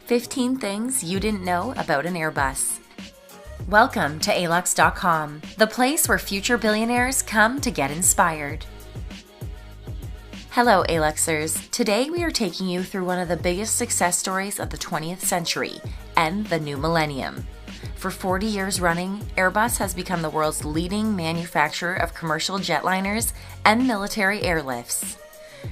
15 things you didn't know about an Airbus. Welcome to alux.com, the place where future billionaires come to get inspired. Hello Aluxers, today we are taking you through one of the biggest success stories of the 20th century and the new millennium. For 40 years running, Airbus has become the world's leading manufacturer of commercial jetliners and military airlifts.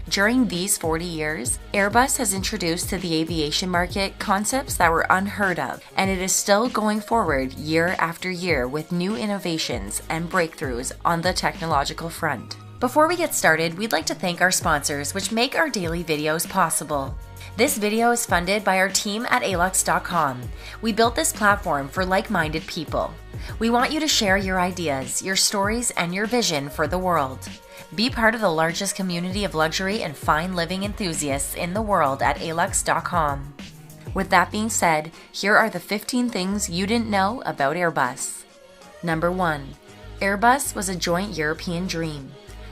During these 40 years, Airbus has introduced to the aviation market concepts that were unheard of, and it is still going forward year after year with new innovations and breakthroughs on the technological front. Before we get started, we'd like to thank our sponsors, which make our daily videos possible. This video is funded by our team at alux.com. We built this platform for like-minded people. We want you to share your ideas, your stories, and your vision for the world. Be part of the largest community of luxury and fine living enthusiasts in the world at alux.com. With that being said, here are the 15 things you didn't know about Airbus. Number 1. Airbus was a joint European dream.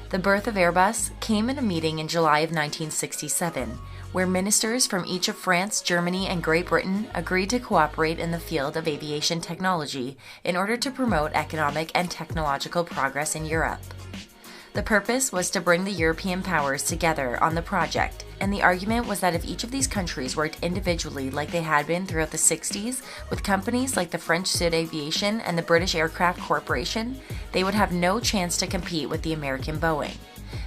The birth of Airbus came in a meeting in July of 1967, where ministers from each of France, Germany, and Great Britain agreed to cooperate in the field of aviation technology in order to promote economic and technological progress in Europe. The purpose was to bring the European powers together on the project, and the argument was that if each of these countries worked individually like they had been throughout the 60s, with companies like the French Sud Aviation and the British Aircraft Corporation, they would have no chance to compete with the American Boeing.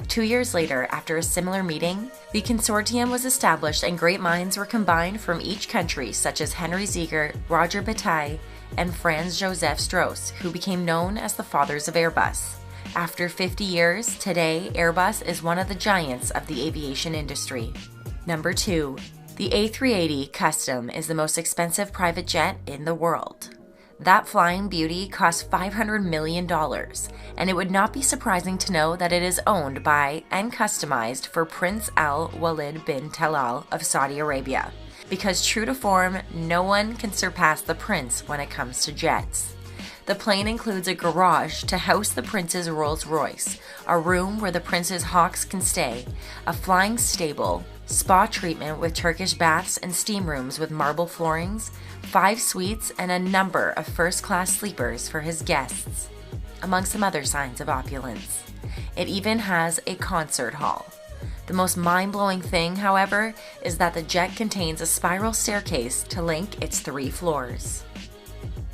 2 years later, after a similar meeting, the consortium was established and great minds were combined from each country, such as Henry Ziegler, Roger Bataille, and Franz Josef Strauss, who became known as the fathers of Airbus. After 50 years, today Airbus is one of the giants of the aviation industry. Number 2. The A380 Custom is the most expensive private jet in the world. That flying beauty costs $500 million, and it would not be surprising to know that it is owned by and customized for Prince Al Walid bin Talal of Saudi Arabia. Because true to form, no one can surpass the prince when it comes to jets. The plane includes a garage to house the prince's Rolls-Royce, a room where the prince's hawks can stay, a flying stable, spa treatment with Turkish baths and steam rooms with marble floorings, 5 suites, and a number of first-class sleepers for his guests, among some other signs of opulence. It even has a concert hall. The most mind-blowing thing, however, is that the jet contains a spiral staircase to link its 3 floors.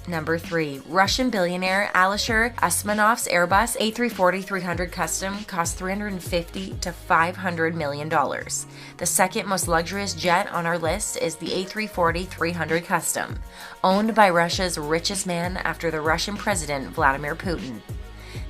Number 3. Russian billionaire Alisher Usmanov's Airbus A340-300 Custom cost $350 to $500 million. The second most luxurious jet on our list is the A340-300 Custom, owned by Russia's richest man after the Russian President Vladimir Putin.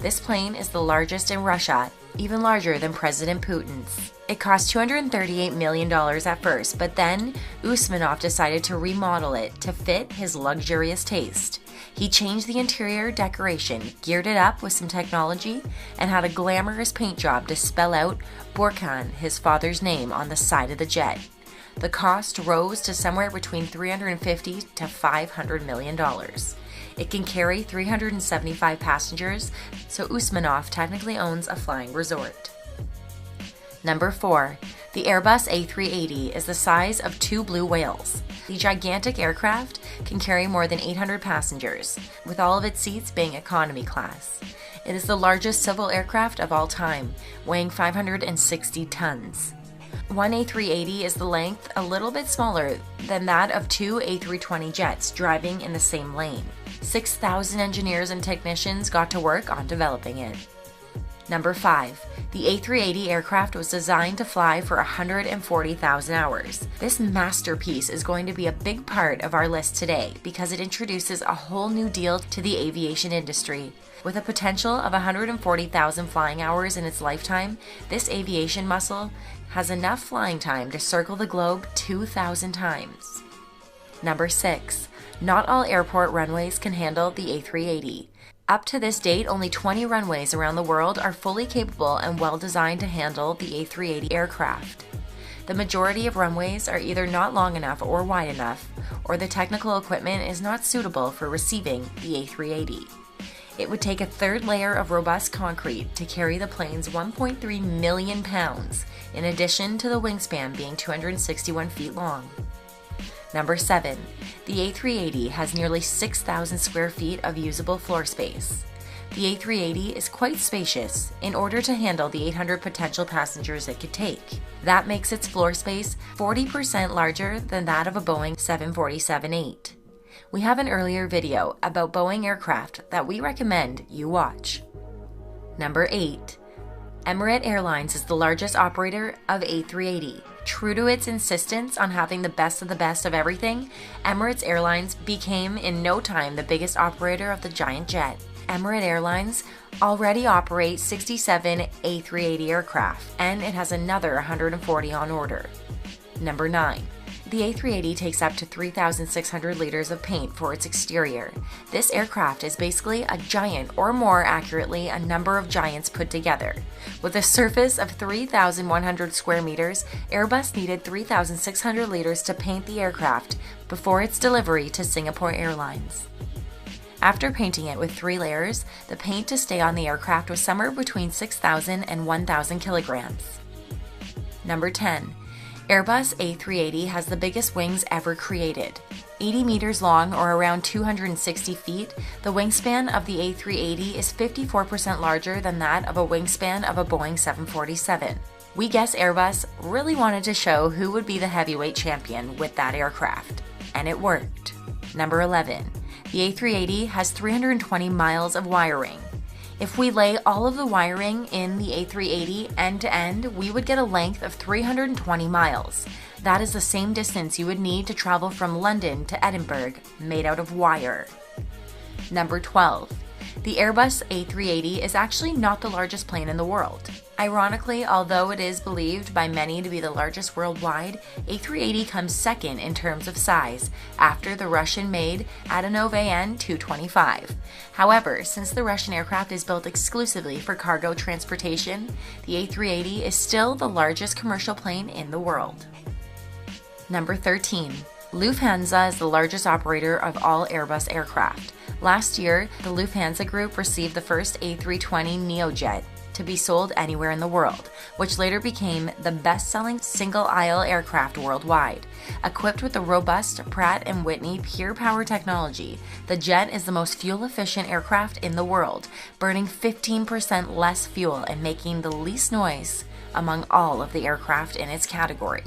This plane is the largest in Russia, even larger than President Putin's. It cost $238 million at first, but then Usmanov decided to remodel it to fit his luxurious taste. He changed the interior decoration, geared it up with some technology, and had a glamorous paint job to spell out Burkan, his father's name, on the side of the jet. The cost rose to somewhere between $350 to $500 million. It can carry 375 passengers, so Usmanov technically owns a flying resort. Number 4. The Airbus A380 is the size of 2 blue whales. The gigantic aircraft can carry more than 800 passengers, with all of its seats being economy class. It is the largest civil aircraft of all time, weighing 560 tons. One A380 is the length a little bit smaller than that of 2 A320 jets driving in the same lane. 6,000 engineers and technicians got to work on developing it. Number 5. The A380 aircraft was designed to fly for 140,000 hours. This masterpiece is going to be a big part of our list today because it introduces a whole new deal to the aviation industry. With a potential of 140,000 flying hours in its lifetime, this aviation muscle has enough flying time to circle the globe 2,000 times. Number 6. Not all airport runways can handle the A380. Up to this date, only 20 runways around the world are fully capable and well designed to handle the A380 aircraft. The majority of runways are either not long enough or wide enough, or the technical equipment is not suitable for receiving the A380. It would take a third layer of robust concrete to carry the plane's 1.3 million pounds, in addition to the wingspan being 261 feet long. Number 7. The A380 has nearly 6,000 square feet of usable floor space. The A380 is quite spacious in order to handle the 800 potential passengers it could take. That makes its floor space 40% larger than that of a Boeing 747-8. We have an earlier video about Boeing aircraft that we recommend you watch. Number 8. Emirates Airlines is the largest operator of A380. True to its insistence on having the best of everything, Emirates Airlines became in no time the biggest operator of the giant jet. Emirates Airlines already operates 67 A380 aircraft, and it has another 140 on order. Number 9. The A380 takes up to 3,600 liters of paint for its exterior. This aircraft is basically a giant, or more accurately, a number of giants put together. With a surface of 3,100 square meters, Airbus needed 3,600 liters to paint the aircraft before its delivery to Singapore Airlines. After painting it with 3 layers, the paint to stay on the aircraft was somewhere between 6,000 and 1,000 kilograms. Number 10. Airbus A380 has the biggest wings ever created. 80 meters long, or around 260 feet, the wingspan of the A380 is 54% larger than that of a wingspan of a Boeing 747. We guess Airbus really wanted to show who would be the heavyweight champion with that aircraft, and it worked. Number 11. The A380 has 320 miles of wiring. If we lay all of the wiring in the A380 end to end, we would get a length of 320 miles. That is the same distance you would need to travel from London to Edinburgh, made out of wire. Number 12. The Airbus A380 is actually not the largest plane in the world. Ironically, although it is believed by many to be the largest worldwide, A380 comes second in terms of size, after the Russian-made Antonov An-225. However, since the Russian aircraft is built exclusively for cargo transportation, the A380 is still the largest commercial plane in the world. Number 13. Lufthansa is the largest operator of all Airbus aircraft. Last year, the Lufthansa Group received the first A320 NeoJet to be sold anywhere in the world, which later became the best-selling single-aisle aircraft worldwide. Equipped with the robust Pratt & Whitney Pure Power technology, the jet is the most fuel-efficient aircraft in the world, burning 15% less fuel and making the least noise among all of the aircraft in its category.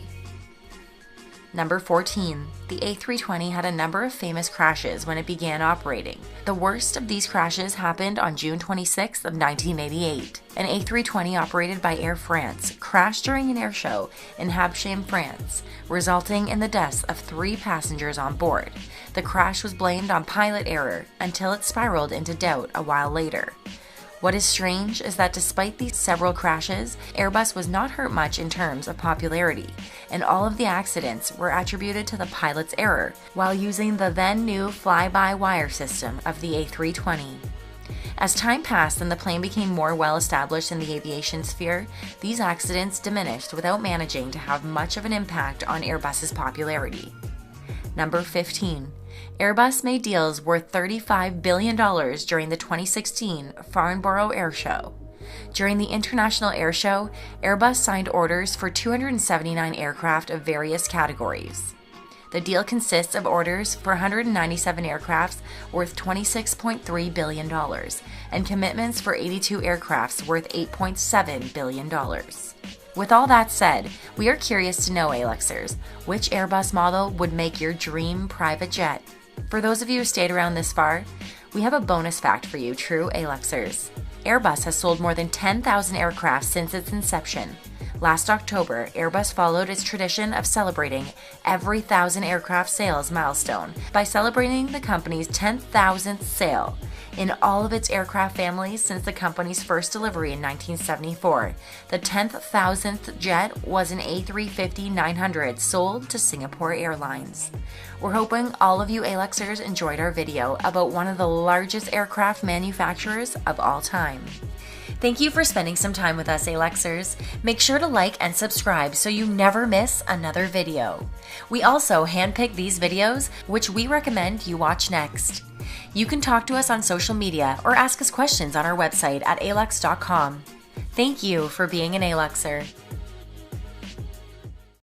Number 14. The A320 had a number of famous crashes when it began operating. The worst of these crashes happened on June 26 of 1988. An A320 operated by Air France crashed during an air show in Habsheim, France, resulting in the deaths of 3 passengers on board. The crash was blamed on pilot error until it spiraled into doubt a while later. What is strange is that despite these several crashes, Airbus was not hurt much in terms of popularity, and all of the accidents were attributed to the pilot's error while using the then new fly-by-wire system of the A320. As time passed and the plane became more well established in the aviation sphere, these accidents diminished without managing to have much of an impact on Airbus's popularity. Number 15. Airbus made deals worth $35 billion during the 2016 Farnborough Air Show. During the International Air Show, Airbus signed orders for 279 aircraft of various categories. The deal consists of orders for 197 aircraft worth $26.3 billion and commitments for 82 aircraft worth $8.7 billion. With all that said, we are curious to know, Alexers, which Airbus model would make your dream private jet? For those of you who stayed around this far, we have a bonus fact for you, true Alexers. Airbus has sold more than 10,000 aircraft since its inception. Last October, Airbus followed its tradition of celebrating every 1,000 aircraft sales milestone by celebrating the company's 10,000th sale in all of its aircraft families since the company's first delivery in 1974. The 10,000th jet was an A350-900 sold to Singapore Airlines. We're hoping all of you Alexers enjoyed our video about one of the largest aircraft manufacturers of all time. Thank you for spending some time with us, Alexers. Make sure to like and subscribe so you never miss another video. We also handpick these videos, which we recommend you watch next. You can talk to us on social media or ask us questions on our website at alex.com. Thank you for being an Alexer.